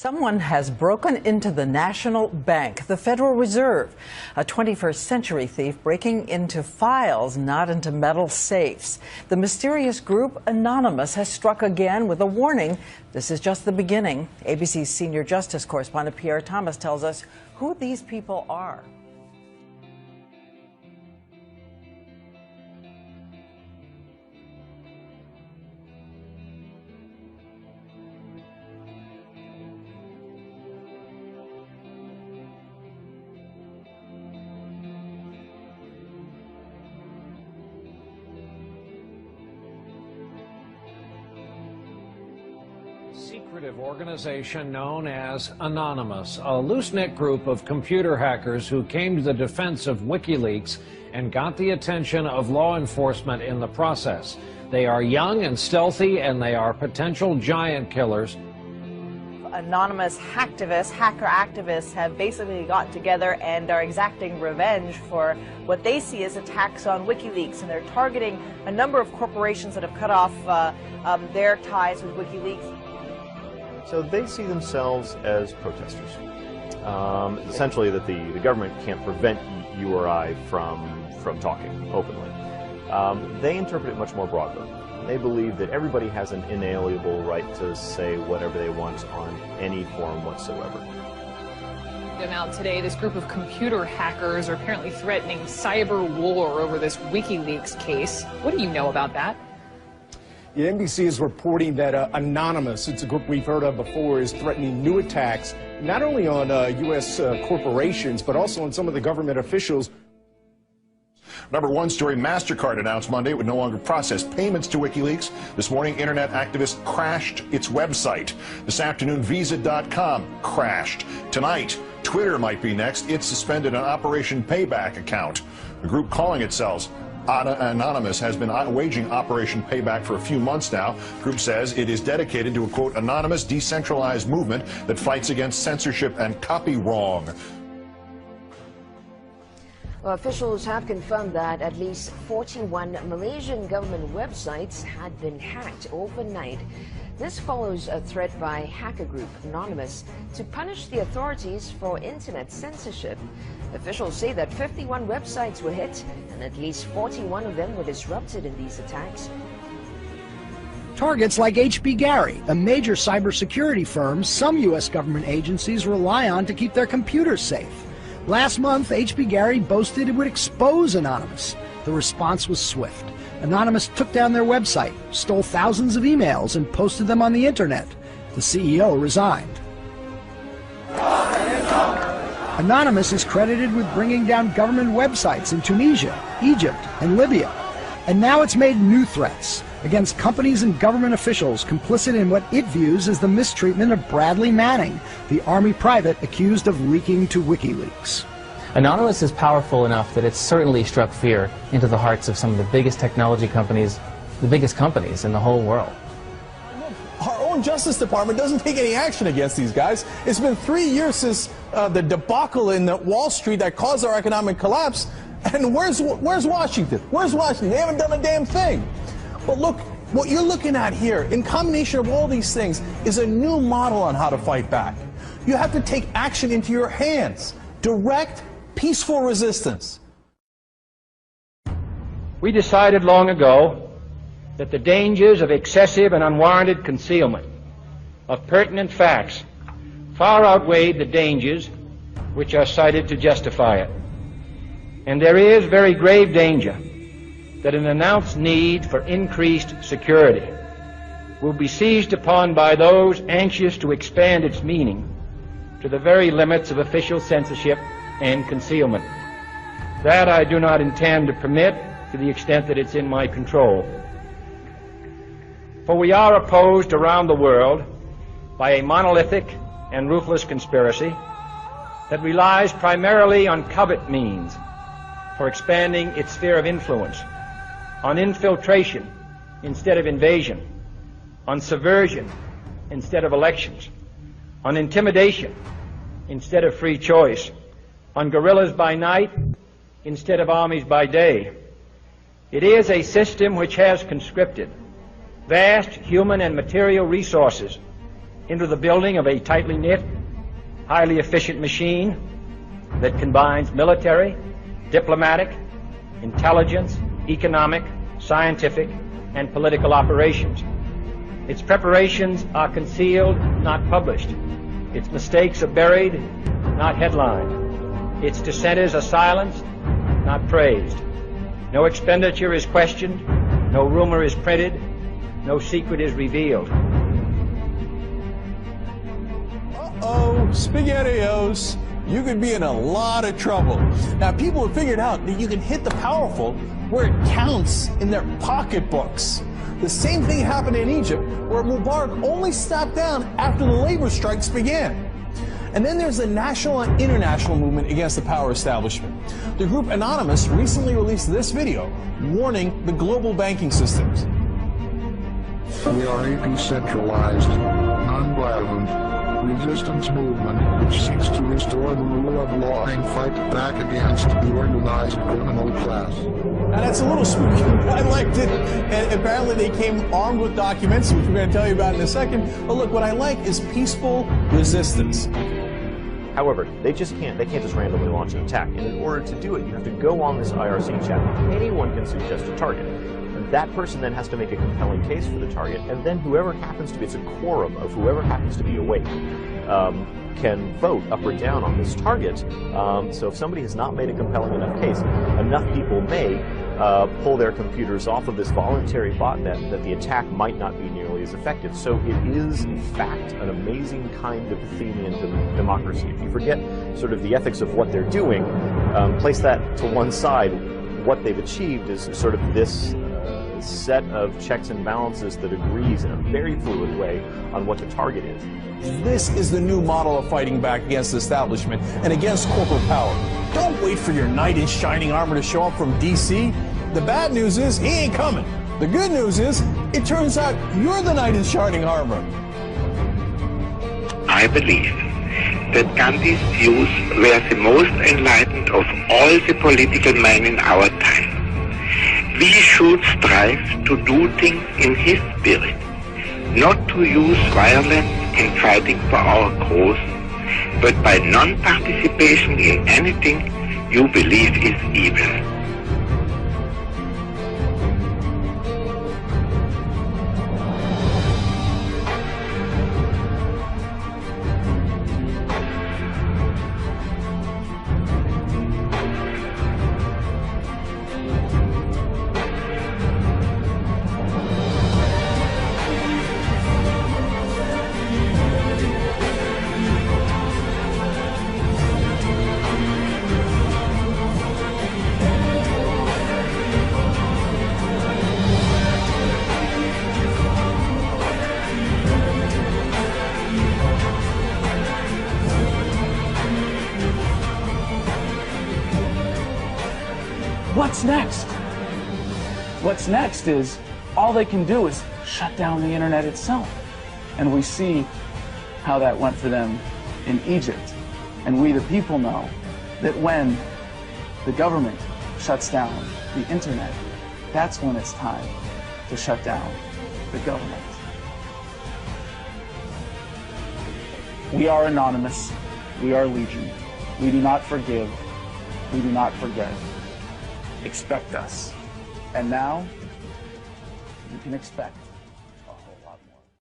Someone has broken into the National Bank, the Federal Reserve. A 21st century thief breaking into files, not into metal safes. The mysterious group Anonymous has struck again with a warning. This is just the beginning. ABC's senior justice correspondent Pierre Thomas tells us who these people are. Secretive organization known as Anonymous, a loose-knit group of computer hackers who came to the defense of WikiLeaks and got the attention of law enforcement in the process. They are young and stealthy, and they are potential giant killers. Anonymous hacker activists have basically got together and are exacting revenge for what they see as attacks on WikiLeaks, and they're targeting a number of corporations that have cut off their ties with WikiLeaks. So they see themselves as protesters. Essentially that the government can't prevent you or I from talking openly. They interpret it much more broadly. They believe that everybody has an inalienable right to say whatever they want on any forum whatsoever. Now today, this group of computer hackers are apparently threatening cyber war over this WikiLeaks case. What do you know about that? The NBC is reporting that Anonymous, it's a group we've heard of before, is threatening new attacks, not only on U.S. corporations, but also on some of the government officials. Number one story, MasterCard announced Monday it would no longer process payments to WikiLeaks. This morning, internet activists crashed its website. This afternoon, Visa.com crashed. Tonight, Twitter might be next. It suspended an Operation Payback account. A group calling itself Anonymous has been waging Operation Payback for a few months now. The group says it is dedicated to a, quote, anonymous, decentralized movement that fights against censorship and copy wrong. Well, officials have confirmed that at least 41 Malaysian government websites had been hacked overnight. This follows a threat by hacker group Anonymous to punish the authorities for internet censorship. Officials say that 51 websites were hit and at least 41 of them were disrupted in these attacks. Targets like HB Gary, a major cybersecurity firm some U.S. government agencies rely on to keep their computers safe. Last month, HB Gary boasted it would expose Anonymous. The response was swift. Anonymous took down their website, stole thousands of emails, and posted them on the internet. The CEO resigned. Anonymous is credited with bringing down government websites in Tunisia, Egypt, and Libya. And now it's made new threats against companies and government officials complicit in what it views as the mistreatment of Bradley Manning, the Army private accused of leaking to WikiLeaks. Anonymous is powerful enough that it's certainly struck fear into the hearts of some of the biggest technology companies, the biggest companies in the whole world. Our own Justice Department doesn't take any action against these guys. It's been 3 years since the debacle in Wall Street that caused our economic collapse. And where's Washington? Where's Washington? They haven't done a damn thing. But look, what you're looking at here, in combination of all these things, is a new model on how to fight back. You have to take action into your hands. Direct, peaceful resistance. We decided long ago that the dangers of excessive and unwarranted concealment of pertinent facts far outweighed the dangers which are cited to justify it. And there is very grave danger that an announced need for increased security will be seized upon by those anxious to expand its meaning to the very limits of official censorship and concealment. That I do not intend to permit to the extent that it's in my control. For we are opposed around the world by a monolithic and ruthless conspiracy that relies primarily on covert means for expanding its sphere of influence, on infiltration instead of invasion, on subversion instead of elections, on intimidation instead of free choice, on guerrillas by night instead of armies by day. It is a system which has conscripted vast human and material resources into the building of a tightly knit, highly efficient machine that combines military, diplomatic, intelligence, economic, scientific, and political operations. Its preparations are concealed, not published. Its mistakes are buried, not headlined. Its dissenters are silenced, not praised. No expenditure is questioned, no rumor is printed, no secret is revealed. Uh-oh, SpaghettiOs. You could be in a lot of trouble. Now, people have figured out that you can hit the powerful where it counts in their pocketbooks. The same thing happened in Egypt, where Mubarak only stepped down after the labor strikes began. And then there's the national and international movement against the power establishment. The group Anonymous recently released this video warning the global banking systems. We are a decentralized, non-violent resistance movement which seeks to restore the rule of law and fight back against the organized criminal class. Now that's a little spooky, but I liked it. And apparently they came armed with documents, which we're going to tell you about in a second. But look, what I like is peaceful resistance. However, they can't just randomly launch an attack. And in order to do it, you have to go on this IRC chat. Anyone can suggest a target. And that person then has to make a compelling case for the target, and then whoever happens to be, it's a quorum of whoever happens to be awake, can vote up or down on this target. So if somebody has not made a compelling enough case, enough people may pull their computers off of this voluntary botnet that the attack might not be nearly as effective. So it is, in fact, an amazing kind of Athenian democracy. If you forget sort of the ethics of what they're doing, place that to one side, what they've achieved is sort of this set of checks and balances that agrees in a very fluid way on what the target is. This is the new model of fighting back against the establishment and against corporate power. Don't wait for your knight in shining armor to show up from D.C. The bad news is he ain't coming. The good news is it turns out you're the knight in shining armor. I believe that Gandhi's views were the most enlightened of all the political men in our time. We should strive to do things in his spirit, not to use violence in fighting for our cause, but by non-participation in anything you believe is evil. What's next? What's next is all they can do is shut down the internet itself. And we see how that went for them in Egypt. And we, the people, know that when the government shuts down the internet, that's when it's time to shut down the government. We are Anonymous. We are Legion. We do not forgive. We do not forget. Expect us. And now, you can expect